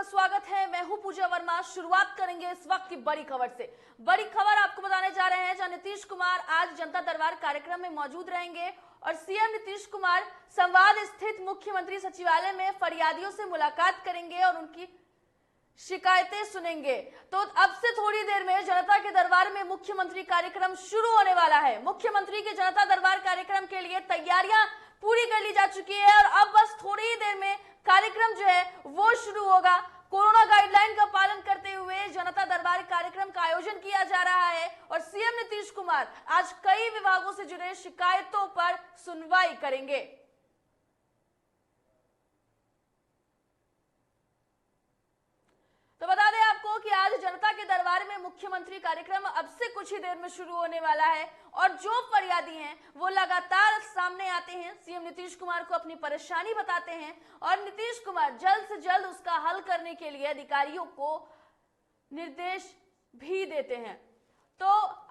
आपका स्वागत है। मैं हूं पूजा वर्मा। शुरुआत करेंगे इस वक्त की बड़ी खबर से। बड़ी खबर आपको बताने जा रहे हैं जहां नीतीश कुमार आज जनता दरबार कार्यक्रम में मौजूद रहेंगे और सीएम नीतीश कुमार संवाद स्थित मुख्यमंत्री सचिवालय में फरियादियों से मुलाकात करेंगे और उनकी शिकायतें सुनेंगे। तो अब से थोड़ी देर में जनता के दरबार में मुख्यमंत्री कार्यक्रम शुरू होने वाला है। मुख्यमंत्री के जनता दरबार कार्यक्रम के लिए तैयारियां पूरी कर ली जा चुकी है और अब बस थोड़ी ही देर में कार्यक्रम जो है वो शुरू होगा। कोरोना गाइडलाइन का पालन करते हुए जनता दरबार कार्यक्रम का आयोजन किया जा रहा है और सीएम नीतीश कुमार आज कई विभागों से जुड़े शिकायतों पर सुनवाई करेंगे। तो बता दें आपको कि आज जनता के दरबार में मुख्यमंत्री कार्यक्रम अब से कुछ ही देर में शुरू होने वाला है और जो फरियादी हैं वो लगातार सामने आते हैं, सीएम नीतीश कुमार को अपनी परेशानी बताते हैं और नीतीश कुमार जल्द से जल्द उसका हल करने के लिए अधिकारियों को निर्देश भी देते हैं। तो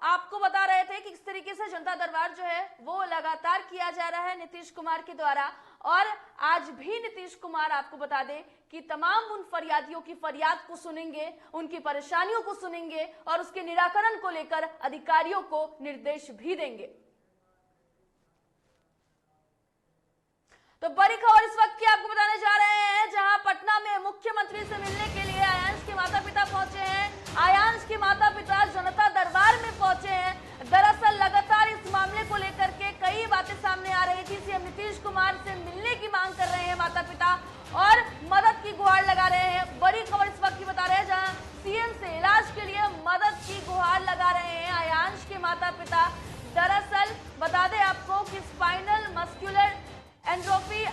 आपको बता रहे थे कि किस तरीके से जनता दरबार जो है वो लगातार किया जा रहा है नीतीश कुमार के द्वारा और आज भी नीतीश कुमार आपको बता दें कि तमाम उन फरियादियों की फरियाद को सुनेंगे, उनकी परेशानियों को सुनेंगे और उसके निराकरण को लेकर अधिकारियों को निर्देश भी देंगे। तो बड़ी खबर इस वक्त की आपको बताने जा रहे हैं जहां पटना में मुख्यमंत्री से मिलने के लिए आयांश के माता पिता पहुंचे हैं। आयांश के माता पिता जनता दरबार में पहुंचे हैं। दरअसल लगातार इस मामले को लेकर के कई बातें सामने आ रही थी। सीएम नीतीश कुमार से मिलने की मांग कर रहे हैं माता पिता और मदद की गुहार लगा रहे हैं। बड़ी खबर इस वक्त की बता रहे हैं जहां सीएम से इलाज के लिए मदद की गुहार लगा रहे हैं आयांश के माता पिता। दरअसल बता दें आपको कि स्पाइनल मस्कुलर एंट्रोफी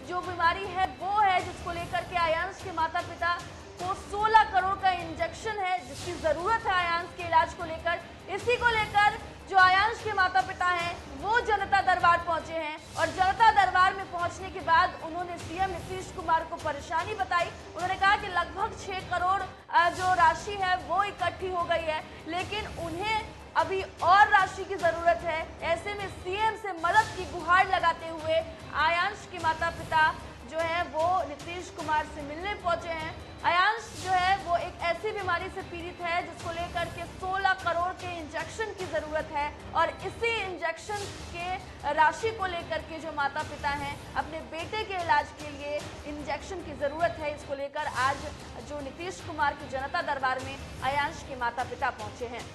जो बीमारी है वो है जिसको लेकर के आयांश के माता पिता को 16 करोड़ का इंजेक्शन है जिसकी जरूरत है आयांश के इलाज को लेकर। इसी को लेकर जो आयांश के माता पिता हैं वो जनता दरबार पहुंचे हैं और जनता दरबार में पहुंचने के बाद उन्होंने सीएम नीतीश कुमार को परेशानी बताई। उन्होंने कहा कि लगभग 6 करोड़ जो राशि है वो इकट्ठी हो गई है लेकिन उन्हें अभी और राशि की जरूरत है। ऐसे में सीएम से मदद की गुहार लगाते हुए आयांश के माता पिता जो है वो नीतीश कुमार से मिलने पहुंचे हैं। आयांश जो है वो एक ऐसी बीमारी से पीड़ित है जिसको लेकर के 16 करोड़ के इंजेक्शन की जरूरत है और इसी इंजेक्शन के राशि को लेकर के जो माता पिता हैं अपने बेटे के इलाज के लिए इंजेक्शन की जरूरत है। इसको लेकर आज जो नीतीश कुमार की जनता दरबार में आयांश के माता पिता पहुंचे हैं।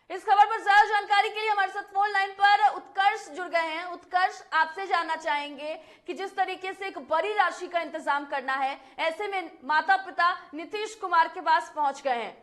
इस खबर पर ज्यादा जानकारी के लिए हमारे साथ फोन लाइन पर उत्कर्ष जुड़ गए हैं। उत्कर्ष, आपसे जानना चाहेंगे कि जिस तरीके से एक बड़ी राशि का इंतजाम करना है ऐसे में माता पिता नीतीश कुमार के पास पहुंच गए हैं।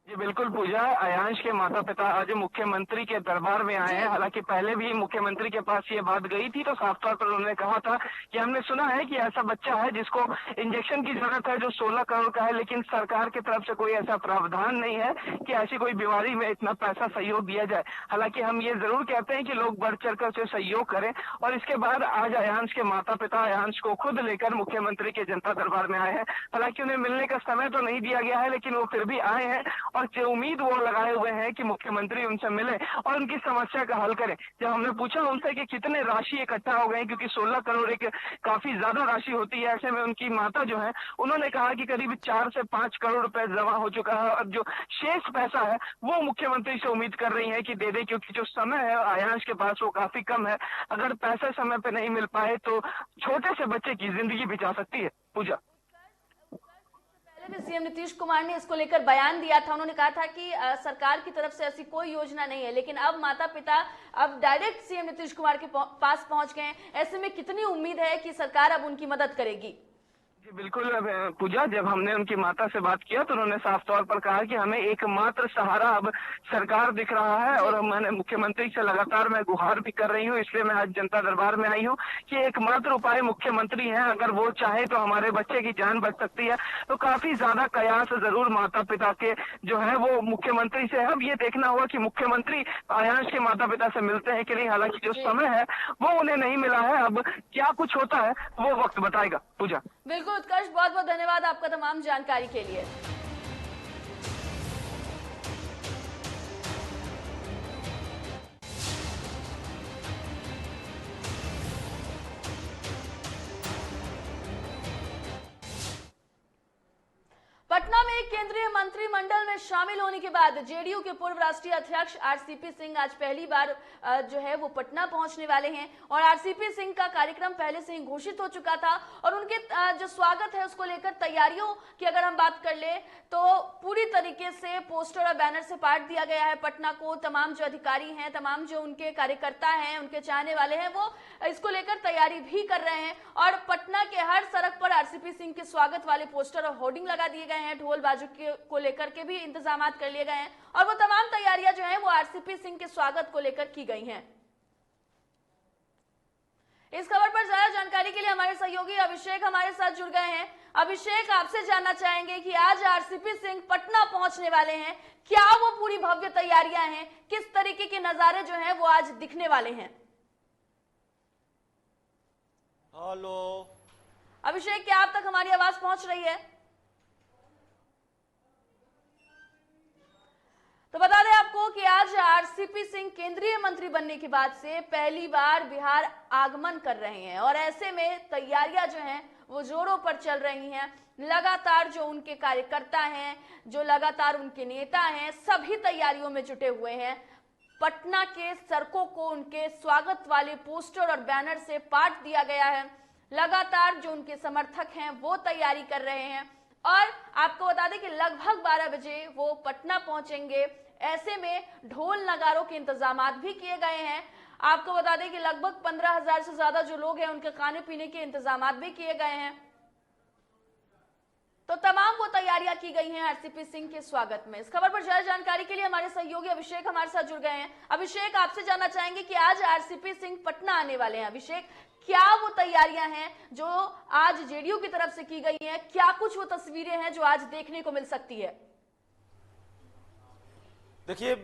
जी बिल्कुल पूजा, आयांश के माता पिता आज मुख्यमंत्री के दरबार में आए हैं। हालांकि पहले भी मुख्यमंत्री के पास ये बात गई थी तो साफ तौर पर उन्होंने कहा था कि हमने सुना है कि ऐसा बच्चा है जिसको इंजेक्शन की जरूरत है जो 16 करोड़ का है, लेकिन सरकार की तरफ से कोई ऐसा प्रावधान नहीं है कि ऐसी कोई बीमारी में इतना पैसा सहयोग दिया जाए। हालांकि हम ये जरूर कहते हैं कि लोग बढ़ चढ़ कर उसे सहयोग करें और इसके बाद आज आयांश के माता पिता आयांश को खुद लेकर मुख्यमंत्री के जनता दरबार में आए हैं। हालांकि उन्हें मिलने का समय तो नहीं दिया गया है लेकिन वो फिर भी आए हैं और उम्मीद वो लगाए हुए हैं कि मुख्यमंत्री उनसे मिले और उनकी समस्या का हल करें। जब हमने पूछा उनसे कि कितने राशि इकट्ठा हो गए, क्योंकि 16 करोड़ एक काफी ज्यादा राशि होती है, ऐसे में उनकी माता जो है उन्होंने कहा कि करीब 4 से 5 करोड़ रुपए जमा हो चुका है और जो शेष पैसा है वो मुख्यमंत्री से उम्मीद कर रही है कि दे दे, क्योंकि जो समय है आयांश के पास वो काफी कम है। अगर पैसा समय पे नहीं मिल पाए तो छोटे से बच्चे की जिंदगी भी जा सकती है। पूजा, पहले भी सीएम नीतीश कुमार ने इसको लेकर बयान दिया था। उन्होंने कहा था कि सरकार की तरफ से ऐसी कोई योजना नहीं है, लेकिन अब माता पिता अब डायरेक्ट सीएम नीतीश कुमार के पास पहुंच गए हैं। ऐसे में कितनी उम्मीद है कि सरकार अब उनकी मदद करेगी? जी बिल्कुल पूजा, जब हमने उनकी माता से बात किया तो उन्होंने साफ तौर पर कहा कि हमें एकमात्र सहारा अब सरकार दिख रहा है और मैंने मुख्यमंत्री से लगातार मैं गुहार भी कर रही हूँ, इसलिए मैं आज जनता दरबार में आई हूँ कि एकमात्र उपाय मुख्यमंत्री हैं। अगर वो चाहे तो हमारे बच्चे की जान बच सकती है। तो काफी ज्यादा कयास जरूर माता पिता के जो है वो मुख्यमंत्री से है। अब ये देखना होगा कि मुख्यमंत्री आयांश के माता पिता से मिलते हैं कि नहीं। हालांकि जो समय है वो उन्हें नहीं मिला है, अब क्या कुछ होता है वो वक्त बताएगा। पूजा, बिल्कुल उत्कर्ष, बहुत बहुत धन्यवाद आपका तमाम जानकारी के लिए। केंद्रीय मंत्रिमंडल में शामिल होने के बाद जेडीयू के पूर्व राष्ट्रीय अध्यक्ष आरसीपी सिंह आज पहली बार जो है वो पटना पहुंचने वाले हैं और आरसीपी सिंह का कार्यक्रम पहले से ही घोषित हो चुका था और उनके जो स्वागत है उसको लेकर तैयारियों की अगर हम बात कर ले तो पूरी तरीके से पोस्टर और बैनर से पाट दिया गया है पटना को। तमाम जो अधिकारी हैं, तमाम जो उनके कार्यकर्ता हैं, उनके चाहने वाले हैं, वो इसको लेकर तैयारी भी कर रहे हैं और पटना के हर सड़क पर आरसीपी सिंह के स्वागत वाले पोस्टर और होर्डिंग लगा दिए गए हैं। ढोल बाजू को लेकर के भी इंतजाम कर लिए गए हैं और वो तमाम तैयारियां जो हैं वो आरसीपी सिंह के स्वागत को लेकर की गई हैं। इस खबर पर ज्यादा जानकारी के लिए हमारे सहयोगी अभिषेक हमारे साथ जुड़ गए हैं। अभिषेक, आपसे जानना चाहेंगे कि आज आरसीपी सिंह पटना पहुंचने वाले हैं, क्या वो पूरी भव्य तैयारियां हैं, किस तरीके के नजारे जो हैं वो आज दिखने वाले हैं? हेलो अभिषेक, क्या आप तक हमारी आवाज पहुंच रही है? तो बता दें आपको कि आज आरसीपी सिंह केंद्रीय मंत्री बनने के बाद से पहली बार बिहार आगमन कर रहे हैं और ऐसे में तैयारियां जो हैं वो जोरों पर चल रही हैं। लगातार जो उनके कार्यकर्ता हैं, जो लगातार उनके नेता हैं, सभी तैयारियों में जुटे हुए हैं। पटना के सड़कों को उनके स्वागत वाले पोस्टर और बैनर से पाट दिया गया है। लगातार जो उनके समर्थक हैं वो तैयारी कर रहे हैं और आपको बता दें कि लगभग 12 बजे वो पटना पहुंचेंगे। ऐसे में ढोल नगारों के इंतजामात भी किए गए हैं। आपको बता दें कि लगभग 15,000 से ज्यादा जो लोग हैं उनके खाने पीने के इंतजामात भी किए गए हैं। तो तमाम वो तैयारियां की गई हैं आरसीपी सिंह के स्वागत में। इस खबर पर ज्यादा जानकारी के लिए हमारे सहयोगी अभिषेक हमारे साथ जुड़ गए हैं। अभिषेक, आपसे जानना चाहेंगे कि आज आरसीपी सिंह पटना आने वाले हैं। अभिषेक, क्या वो तैयारियां हैं जो आज जेडीयू की तरफ से की गई हैं? क्या कुछ वो तस्वीरें हैं जो आज देखने को मिल सकती है? देखिए,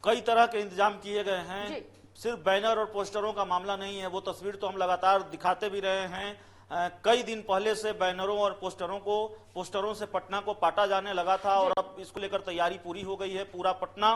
कई तरह के इंतजाम किए गए हैं। सिर्फ बैनर और पोस्टरों का मामला नहीं है, वो तस्वीर तो हम लगातार दिखाते भी रहे हैं। कई दिन पहले से बैनरों और पोस्टरों से पटना को पाटा जाने लगा था और अब इसको लेकर तैयारी पूरी हो गई है। पूरा पटना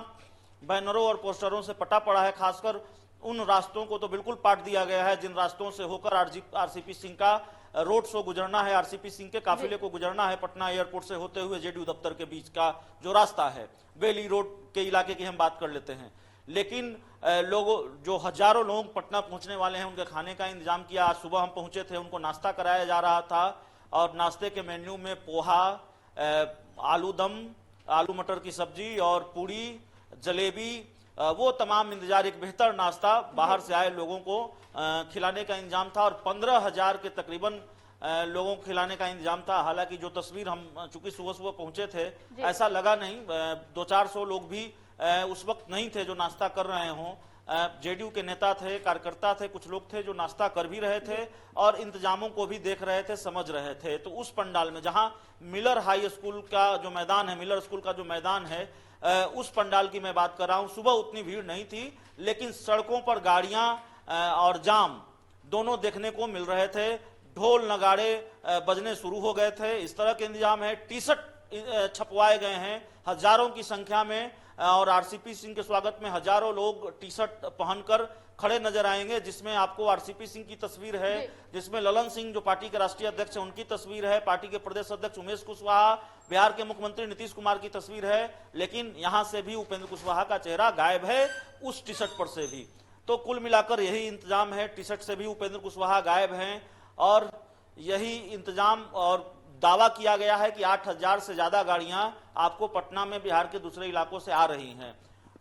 बैनरों और पोस्टरों से पटा पड़ा है। खासकर उन रास्तों को तो बिल्कुल पाट दिया गया है जिन रास्तों से होकर आरसीपी सिंह का रोड शो गुजरना है, आरसीपी सिंह के काफिले को गुजरना है। पटना एयरपोर्ट से होते हुए जेडीयू दफ्तर के बीच का जो रास्ता है, बेली रोड के इलाके की हम बात कर लेते हैं। लेकिन लोगों जो हजारों लोग पटना पहुंचने वाले हैं, उनके खाने का इंतजाम किया। आज सुबह हम पहुंचे थे, उनको नाश्ता कराया जा रहा था और नाश्ते के मेन्यू में पोहा, आलू दम, आलू मटर की सब्जी और पूड़ी, जलेबी, वो तमाम इंतजार, एक बेहतर नाश्ता बाहर से आए लोगों को खिलाने का इंतजाम था और 15,000 के तकरीबन लोगों को खिलाने का इंतजाम था। हालांकि जो तस्वीर हम चूंकि सुबह सुबह पहुंचे थे, ऐसा लगा नहीं, 200-400 लोग भी उस वक्त नहीं थे जो नाश्ता कर रहे हों। जेडीयू के नेता थे, कार्यकर्ता थे, कुछ लोग थे जो नाश्ता कर भी रहे थे और इंतजामों को भी देख रहे थे, समझ रहे थे। तो उस पंडाल में जहां मिलर हाई स्कूल का जो मैदान है, मिलर स्कूल का जो मैदान है, उस पंडाल की मैं बात कर रहा हूं। सुबह उतनी भीड़ नहीं थी, लेकिन सड़कों पर गाड़ियां और जाम दोनों देखने को मिल रहे थे। ढोल नगाड़े बजने शुरू हो गए थे। इस तरह के इंतजाम है। टी शर्ट छपवाए गए हैं हजारों की संख्या में और आरसीपी सिंह के स्वागत में हजारों लोग टी शर्ट पहनकर खड़े नजर आएंगे, जिसमें आपको आरसीपी सिंह की तस्वीर है, जिसमें ललन सिंह जो पार्टी के राष्ट्रीय अध्यक्ष हैं उनकी तस्वीर है, पार्टी के प्रदेश अध्यक्ष उमेश कुशवाहा, बिहार के मुख्यमंत्री नीतीश कुमार की तस्वीर है। लेकिन यहां से भी उपेंद्र कुशवाहा का चेहरा गायब है, उस टी शर्ट पर से भी। तो कुल मिलाकर यही इंतजाम है। टी शर्ट से भी उपेंद्र कुशवाहा गायब हैं और यही इंतजाम और दावा किया गया है कि 8,000 से ज्यादा गाड़ियां आपको पटना में बिहार के दूसरे इलाकों से आ रही हैं।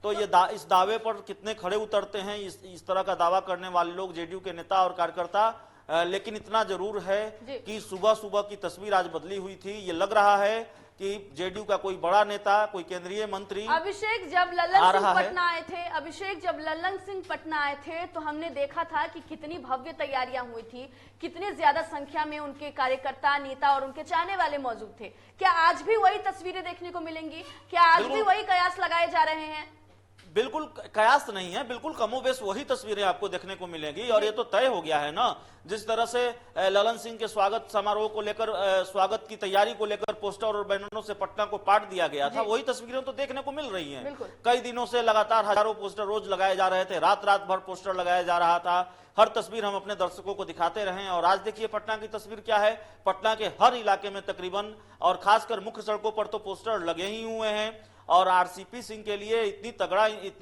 तो ये इस दावे पर कितने खड़े उतरते हैं इस तरह का दावा करने वाले लोग, जेडीयू के नेता और कार्यकर्ता। लेकिन इतना जरूर है कि सुबह सुबह की तस्वीर आज बदली हुई थी। ये लग रहा है कि जेडीयू का कोई बड़ा नेता, कोई केंद्रीय मंत्री अभिषेक जब ललन सिंह पटना आए थे, अभिषेक जब ललन सिंह पटना आए थे तो हमने देखा था कि कितनी भव्य तैयारियां हुई थी, कितनी ज्यादा संख्या में उनके कार्यकर्ता, नेता और उनके चाहने वाले मौजूद थे। क्या आज भी वही तस्वीरें देखने को मिलेंगी? क्या आज भी वही कयास लगाए जा रहे हैं? बिल्कुल कयास नहीं है, बिल्कुल कमोबेश वही तस्वीरें आपको देखने को मिलेंगी। और ये तो तय हो गया है ना, जिस तरह से ललन सिंह के स्वागत समारोह को लेकर, स्वागत की तैयारी को लेकर पोस्टर और बैनरों से पटना को पाट दिया गया था, वही तस्वीरें तो देखने को मिल रही हैं। कई दिनों से लगातार हजारों पोस्टर रोज लगाए जा रहे थे, रात रात भर पोस्टर लगाया जा रहा था। हर तस्वीर हम अपने दर्शकों को दिखाते रहे और आज देखिए पटना की तस्वीर क्या है। पटना के हर इलाके में तकरीबन, और खासकर मुख्य सड़कों पर तो पोस्टर लगे ही हुए हैं। और आरसीपी सिंह के लिए इतनी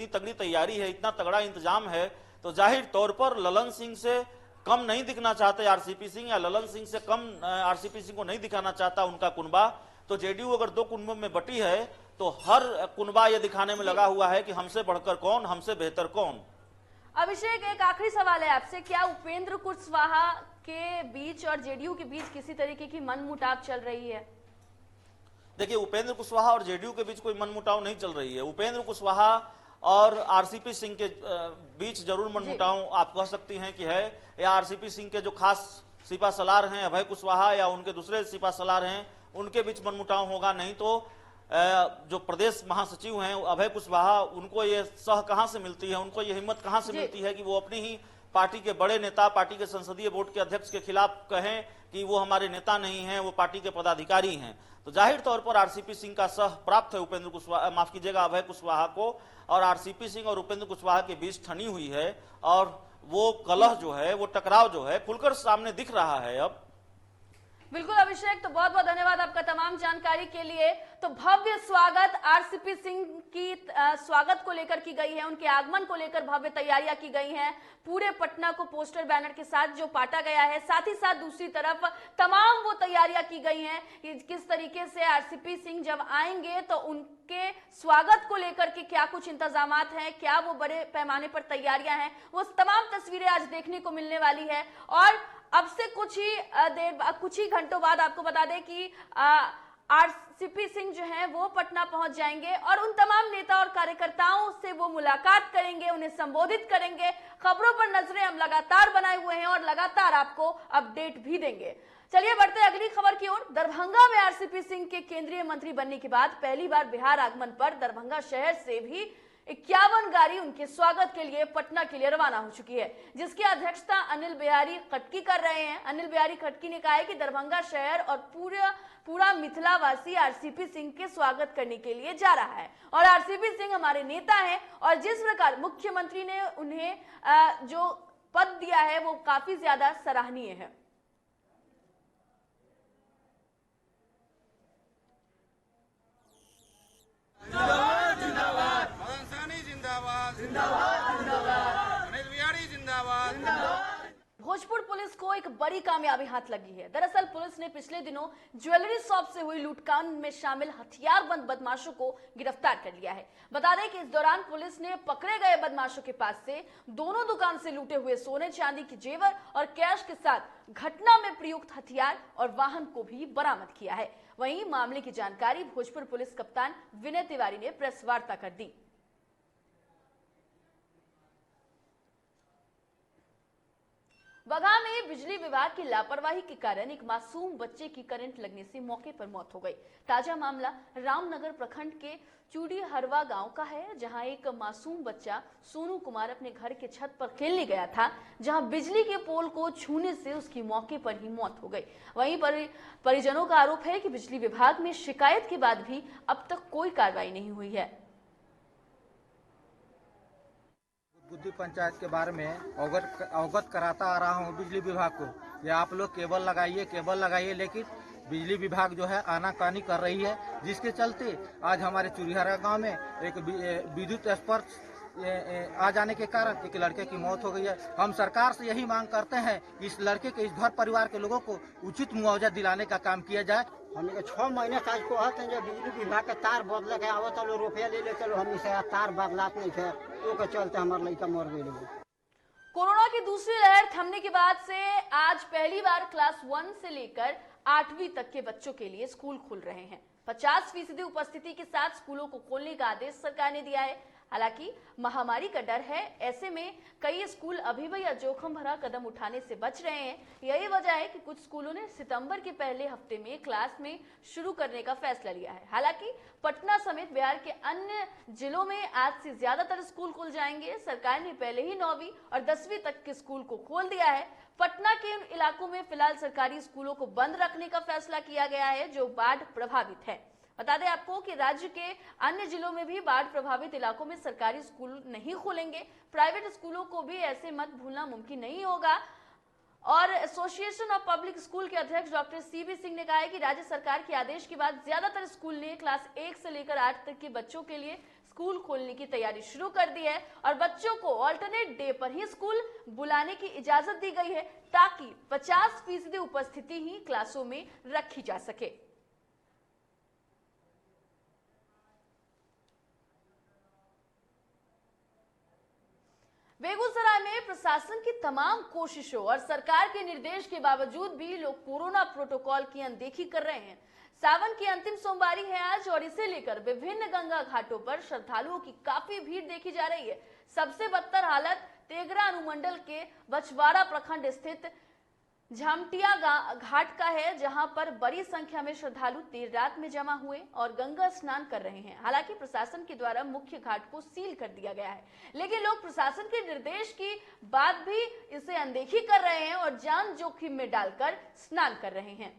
तगड़ी तैयारी है, इतना तगड़ा इंतजाम है, तो जाहिर तौर पर ललन सिंह से कम नहीं दिखना चाहते आरसीपी सिंह, या ललन सिंह से कम आरसीपी सिंह को नहीं दिखाना चाहता उनका कुनबा। तो जेडीयू अगर दो कुनबों में बटी है तो हर कुनबा ये दिखाने में लगा हुआ है कि हमसे बढ़कर कौन, हमसे बेहतर कौन। अभिषेक, एक आखिरी सवाल है आपसे, क्या उपेंद्र कुशवाहा के बीच और जेडीयू के बीच किसी तरीके की मनमुटाव चल रही है? देखिए, उपेंद्र कुशवाहा और जेडीयू के बीच कोई मनमुटाव नहीं चल रही है। उपेंद्र कुशवाहा और आरसीपी सिंह के बीच जरूर मनमुटाव आप कह सकती हैं कि है, या आरसीपी सिंह के जो खास सिपा सलार हैं अभय कुशवाहा या उनके दूसरे सिपा सलार हैं उनके बीच मनमुटाव होगा। नहीं तो जो प्रदेश महासचिव हैं अभय कुशवाहा, उनको ये सह कहां से मिलती है, उनको ये हिम्मत कहां से मिलती है कि वो अपनी ही पार्टी के बड़े नेता, पार्टी के संसदीय बोर्ड के अध्यक्ष के खिलाफ कहें कि वो हमारे नेता नहीं हैं, वो पार्टी के पदाधिकारी हैं। तो जाहिर तौर पर आरसीपी सिंह का सह प्राप्त है उपेंद्र कुशवाहा, माफ कीजिएगा, अभय कुशवाहा को। और आरसीपी सिंह और उपेंद्र कुशवाहा के बीच ठनी हुई है और वो कलह जो है, वो टकराव जो है खुलकर सामने दिख रहा है अब। बिल्कुल अभिषेक, तो बहुत बहुत धन्यवाद आपका तमाम जानकारी के लिए। तो भव्य स्वागत आरसीपी सिंह की स्वागत को लेकर की गई है, उनके आगमन को लेकर भव्य तैयारियां की गई हैं। पूरे पटना को पोस्टर बैनर के साथ जो पाटा गया है, साथ ही साथ दूसरी तरफ तमाम वो तैयारियां की गई हैं कि किस तरीके से आरसीपी सिंह जब आएंगे तो उनके स्वागत को लेकर के क्या कुछ इंतजामात हैं, क्या वो बड़े पैमाने पर तैयारियां हैं, वो तमाम तस्वीरें आज देखने को मिलने वाली है। और अब से कुछ ही घंटों बाद आपको बता दें कि आरसीपी सिंह जो हैं वो पटना पहुंच जाएंगे और उन तमाम नेता और कार्यकर्ताओं से वो मुलाकात करेंगे, उन्हें संबोधित करेंगे। खबरों पर नजरें हम लगातार बनाए हुए हैं और लगातार आपको अपडेट भी देंगे। चलिए बढ़ते हैं अगली खबर की ओर। दरभंगा में आरसीपी सिंह के केंद्रीय मंत्री बनने के बाद पहली बार बिहार आगमन पर दरभंगा शहर से भी 51 गाड़ी उनके स्वागत के लिए पटना के लिए रवाना हो चुकी है, जिसकी अध्यक्षता अनिल बिहारी खटकी कर रहे हैं। अनिल बिहारी खटकी ने कहा है कि दरभंगा शहर और पूरा मिथिलावासी आरसीपी सिंह के स्वागत करने के लिए जा रहा है और आरसीपी सिंह हमारे नेता हैं और जिस प्रकार मुख्यमंत्री ने उन्हें जो पद दिया है वो काफी ज्यादा सराहनीय है। भोजपुर पुलिस को एक बड़ी कामयाबी हाथ लगी है। दरअसल पुलिस ने पिछले दिनों ज्वेलरी शॉप से हुई लूटकांड में शामिल हथियारबंद बदमाशों को गिरफ्तार कर लिया है। बता दें कि इस दौरान पुलिस ने पकड़े गए बदमाशों के पास से दोनों दुकान से लूटे हुए सोने चांदी के जेवर और कैश के साथ घटना में प्रयुक्त हथियार और वाहन को भी बरामद किया है। वहीं मामले की जानकारी भोजपुर पुलिस कप्तान विनय तिवारी ने प्रेस वार्ता कर दी। बगहा में बिजली विभाग की लापरवाही के कारण एक मासूम बच्चे की करंट लगने से मौके पर मौत हो गई। ताजा मामला रामनगर प्रखंड के चूड़ी हरवा गांव का है, जहां एक मासूम बच्चा सोनू कुमार अपने घर के छत पर खेलने गया था, जहां बिजली के पोल को छूने से उसकी मौके पर ही मौत हो गई। वहीं परिजनों का आरोप है कि बिजली विभाग में शिकायत के बाद भी अब तक कोई कार्रवाई नहीं हुई है। बुद्धि पंचायत के बारे में अवगत कराता आ रहा हूँ बिजली विभाग को। ये आप लोग केबल लगाइए, लेकिन बिजली विभाग जो है आनाकानी कर रही है, जिसके चलते आज हमारे चूड़ीहरा गांव में एक विद्युत स्पर्श आ जाने के कारण एक लड़के की मौत हो गई है। हम सरकार से यही मांग करते हैं कि इस लड़के के, इस घर परिवार के लोगों को उचित मुआवजा दिलाने का काम किया जाए। हमने 6 महीने से आज कहते हैं जब बिजली विभाग के तार बदले के आवत चलो रुपया ले ले चलो, हम से तार बदलात नहीं थे, तो के चलते हमारे लड़का मर गई। कोरोना की दूसरी लहर थमने के बाद से आज पहली बार क्लास 1 से लेकर 8वीं तक के बच्चों के लिए स्कूल खुल रहे हैं। 50% उपस्थिति के साथ स्कूलों को खोलने का आदेश सरकार ने दिया है। हालांकि महामारी का डर है, ऐसे में कई स्कूल अभी भी यह जोखिम भरा कदम उठाने से बच रहे हैं। यही वजह है कि कुछ स्कूलों ने सितंबर के पहले हफ्ते में क्लास में शुरू करने का फैसला लिया है। हालांकि पटना समेत बिहार के अन्य जिलों में आज से ज्यादातर स्कूल खुल जाएंगे। सरकार ने पहले ही 9वीं और 10वीं तक के स्कूल को खोल दिया है। पटना के उन इलाकों में फिलहाल सरकारी स्कूलों को बंद रखने का फैसला किया गया है जो बाढ़ प्रभावित है। बता दें आपको कि राज्य के अन्य जिलों में भी बाढ़ प्रभावित इलाकों में सरकारी स्कूल नहीं खुलेंगे। प्राइवेट स्कूलों को भी ऐसे मत भूलना मुमकिन नहीं होगा। और एसोसिएशन ऑफ पब्लिक स्कूल के अध्यक्ष डॉक्टर सीबी सिंह ने कहा है कि राज्य सरकार के आदेश के बाद ज्यादातर स्कूल ने क्लास 1 से लेकर 8 तक के बच्चों के लिए स्कूल खोलने की तैयारी शुरू कर दी है और बच्चों को ऑल्टरनेट डे पर ही स्कूल बुलाने की इजाजत दी गई है ताकि 50% उपस्थिति ही क्लासों में रखी जा सके। बेगूसराय में प्रशासन की तमाम कोशिशों और सरकार के निर्देश के बावजूद भी लोग कोरोना प्रोटोकॉल की अनदेखी कर रहे हैं। सावन की अंतिम सोमवारी है आज और इसे लेकर विभिन्न गंगा घाटों पर श्रद्धालुओं की काफी भीड़ देखी जा रही है। सबसे बदतर हालत तेघरा अनुमंडल के बछवाड़ा प्रखंड स्थित झामटिया घाट का है, जहां पर बड़ी संख्या में श्रद्धालु देर रात में जमा हुए और गंगा स्नान कर रहे हैं। हालांकि प्रशासन के द्वारा मुख्य घाट को सील कर दिया गया है, लेकिन लोग प्रशासन के निर्देश की बाद भी इसे अनदेखी कर रहे हैं और जान जोखिम में डालकर स्नान कर रहे हैं।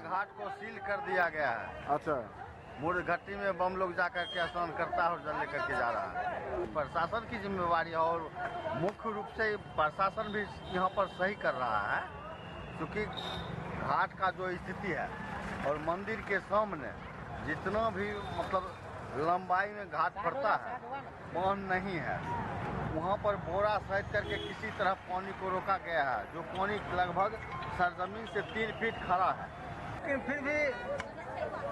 घाट को सील कर दिया गया है। अच्छा, मूर्ख घट्टी में बम लोग जाकर के स्नान करता है और जल लेकर के जा रहा है। प्रशासन की जिम्मेवारी है और मुख्य रूप से प्रशासन भी यहाँ पर सही कर रहा है, क्योंकि घाट का जो स्थिति है और मंदिर के सामने जितना भी मतलब लंबाई में घाट पड़ता है बांध नहीं है। वहाँ पर बोरा सहित करके किसी तरह पानी को रोका गया है, जो पानी लगभग सरजमीन से 3 फीट खड़ा है। लेकिन फिर भी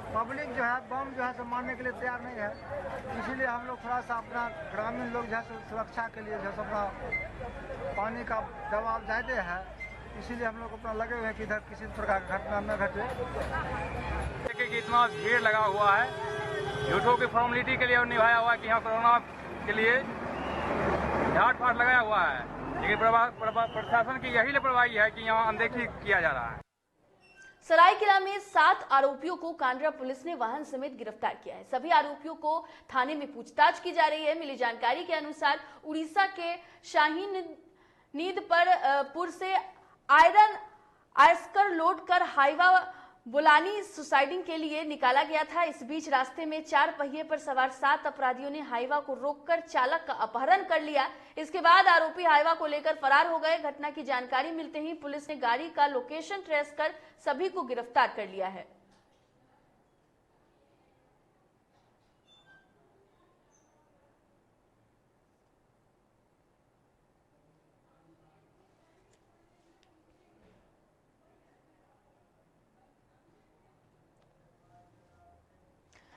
पब्लिक जो है बम जो है तो मानने के लिए तैयार नहीं है, इसीलिए हम लोग थोड़ा सा अपना ग्रामीण लोग जो है सुरक्षा के लिए जो है अपना पानी का दबाव ज़्यादा है, इसीलिए हम लोग अपना लगे हुए हैं कि इधर किसी प्रकार की घटना न घटे। कि इतना भीड़ लगा हुआ है, झूठों की फॉर्मेलिटी के लिए निभाया हुआ है कि यहाँ कोरोना के लिए झाट फाट लगाया हुआ है, लेकिन प्रशासन की यही लापरवाही है कि यहाँ अनदेखी किया जा रहा है। सरायकेला में 7 आरोपियों को कांडरा पुलिस ने वाहन समेत गिरफ्तार किया है। सभी आरोपियों को थाने में पूछताछ की जा रही है। मिली जानकारी के अनुसार उड़ीसा के शाहीन नीदपुर से आयरन आयस्कर लोड कर हाईवा बुलानी सुसाइडिंग के लिए निकाला गया था। इस बीच रास्ते में 4 पहिए पर सवार 7 अपराधियों ने हाईवा को रोककर चालक का अपहरण कर लिया। इसके बाद आरोपी हाईवा को लेकर फरार हो गए। घटना की जानकारी मिलते ही पुलिस ने गाड़ी का लोकेशन ट्रेस कर सभी को गिरफ्तार कर लिया है।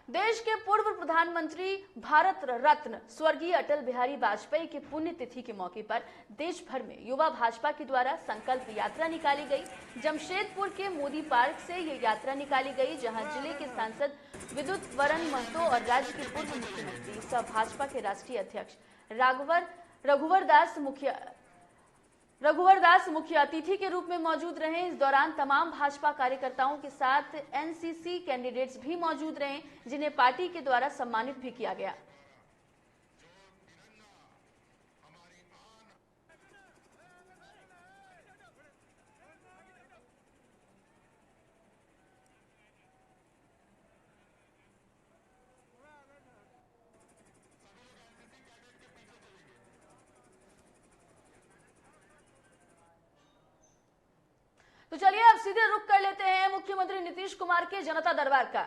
देश के पूर्व प्रधानमंत्री भारत रत्न स्वर्गीय अटल बिहारी वाजपेयी की पुण्यतिथि के मौके पर देश भर में युवा भाजपा के द्वारा संकल्प यात्रा निकाली गई। जमशेदपुर के मोदी पार्क से ये यात्रा निकाली गई, जहां जिले के सांसद विद्युत वरण महतो और राज्य के पूर्व मुख्यमंत्री सह भाजपा के राष्ट्रीय अध्यक्ष रघुवर दास मुख्य अतिथि के रूप में मौजूद रहे। इस दौरान तमाम भाजपा कार्यकर्ताओं के साथ एनसीसी कैंडिडेट्स भी मौजूद रहे, जिन्हें पार्टी के द्वारा सम्मानित भी किया गया। तो चलिए अब सीधे रुख कर लेते हैं मुख्यमंत्री नीतीश कुमार के जनता दरबार का।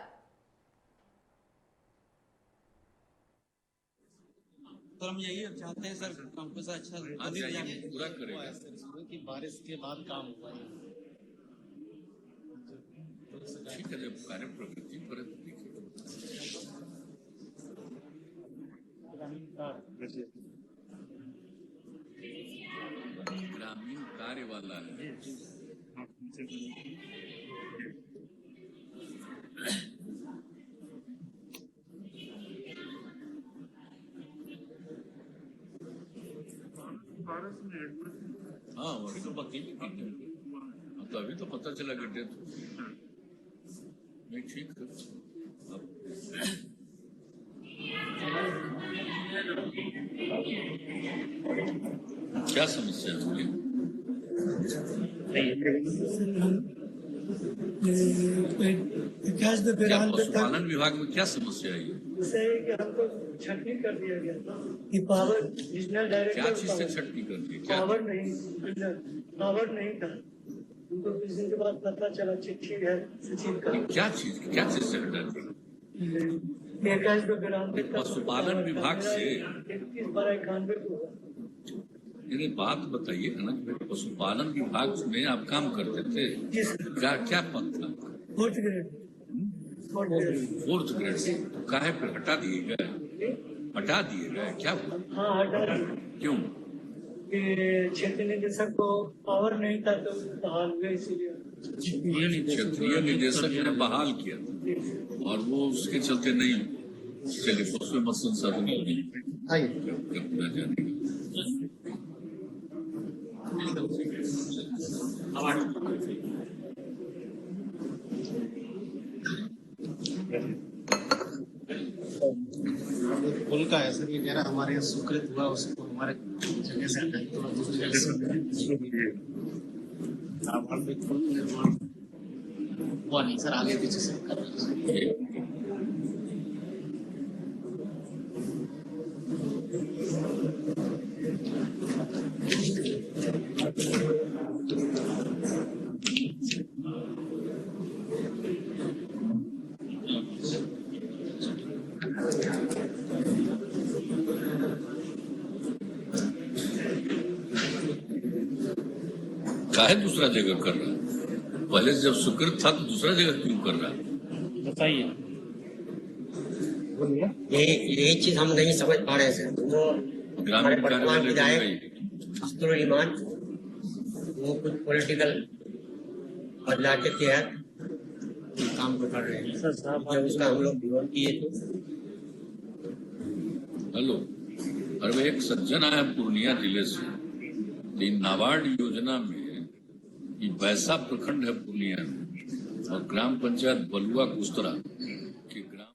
सर हम यही चाहते हैं सर, हमको सर अच्छा पूरा करेगा कि बारिश के बाद काम हुआ है। ठीक है, जब कार्य प्रगति पर ग्रामीण कार्य वाला है। हाँ वही तो वकील तो अभी तो पता चला कि डेथ नहीं ठीक है। क्या समस्या है बोलिए? पशुपालन विभाग में क्या समस्या है? कि हमको छटनी कर दिया गया कि पावर रीजनल डायरेक्टर क्या चीज से छटनी कर दी? पावर नहीं था हमको कुछ दिन के बाद पता चला चिट्ठी है सचिव का। क्या चीज से हटा दी? पशुपालन विभाग से 21/12/91 को मेरे बात बताइए ना, पशुपालन विभाग में आप काम करते थे, क्या पद था? 4th ग्रेड से काहे पे हटा दिए गए? क्या हुआ? हाँ हटा दिए। क्यों? क्षेत्र निदेशक को पावर नहीं था तो बहाल हुए, इसीलिए क्षेत्रीय निदेशक ने बहाल किया और वो उसके चलते नहीं चले। उसमें मत संसाधन पुल का है सर, ये कह रहा हमारे यहाँ स्वीकृत हुआ, उसको हमारे जगह से हटाई तो दूसरी जगह से निर्माण हुआ नहीं सर, आगे पीछे से कर रहे हैं। काहे दूसरा जगह कर रहा है? पहले जब स्वीकृत था तो दूसरा जगह क्यों कर रहा है? बताइए। यही चीज हम नहीं समझ पा रहे हैं। वो ग्रामीण वर्तमान विधायक अब्दुल रहमान वो कुछ पॉलिटिकल बदलाव के तहत काम को कर रहे हैं। जब उसका हम लोग विरोध किए तो हेलो, अरे एक सज्जन आया पूर्णिया जिले से, नाबार्ड योजना में वैसा प्रखंड है पूर्णिया में और ग्राम पंचायत बलुआ कुस्तरा के ग्राम।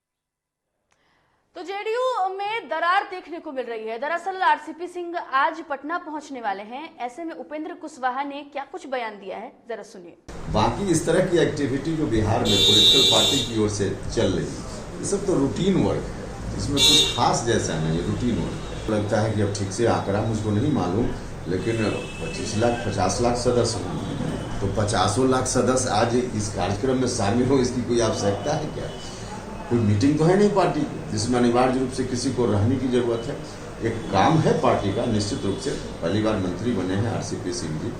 तो जेडीयू में दरार देखने को मिल रही है। दरअसल आरसीपी सिंह आज पटना पहुंचने वाले हैं। ऐसे में उपेंद्र कुशवाहा ने क्या कुछ बयान दिया है, जरा सुनिए। बाकी इस तरह की एक्टिविटी जो बिहार में पॉलिटिकल पार्टी की ओर से चल रही है, ये सब तो रूटीन वर्क है, इसमें कुछ खास जैसा नहीं है, रूटीन वर्क। लगता है कि अब ठीक से आंकड़ा मुझको नहीं मालूम, लेकिन 50 लाख सदस्य होंगे, तो 50 लाख सदस्य आज इस कार्यक्रम में शामिल हो, इसकी कोई आवश्यकता है क्या? कोई मीटिंग तो है नहीं पार्टी की जिसमें अनिवार्य रूप से किसी को रहने की जरूरत है। एक काम है पार्टी का, निश्चित रूप से पहली बार मंत्री बने हैं आरसीपी सिंह जी,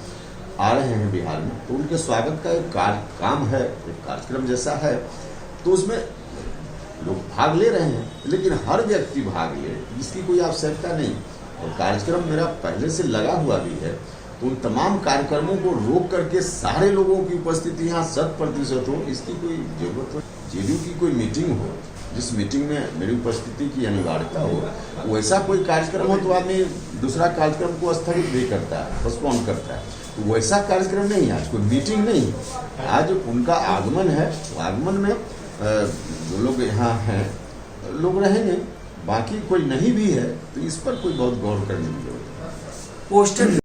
आ रहे हैं बिहार में, तो उनके स्वागत का एक काम है, एक कार्यक्रम जैसा है, तो उसमें लोग भाग ले रहे हैं, लेकिन हर व्यक्ति भाग ले इसकी कोई आवश्यकता नहीं। और कार्यक्रम मेरा पहले से लगा हुआ भी है, तो उन तमाम कार्यक्रमों को रोक करके सारे लोगों की उपस्थिति यहाँ 100% हो, इसकी कोई जरूरत हो। जेडीयू की कोई मीटिंग हो, जिस मीटिंग में मेरी उपस्थिति की अनिवार्यता हो, वैसा कोई कार्यक्रम हो तो आदमी दूसरा कार्यक्रम को स्थगित भी करता है, पोस्टपोन करता है। तो वैसा कार्यक्रम नहीं, आज कोई मीटिंग नहीं, आज उनका आगमन है। आगमन में जो लोग यहाँ हैं लोग रहेंगे, बाकी कोई नहीं भी है, तो इस पर कोई बहुत गौर करने की जरूरत है। पोस्टर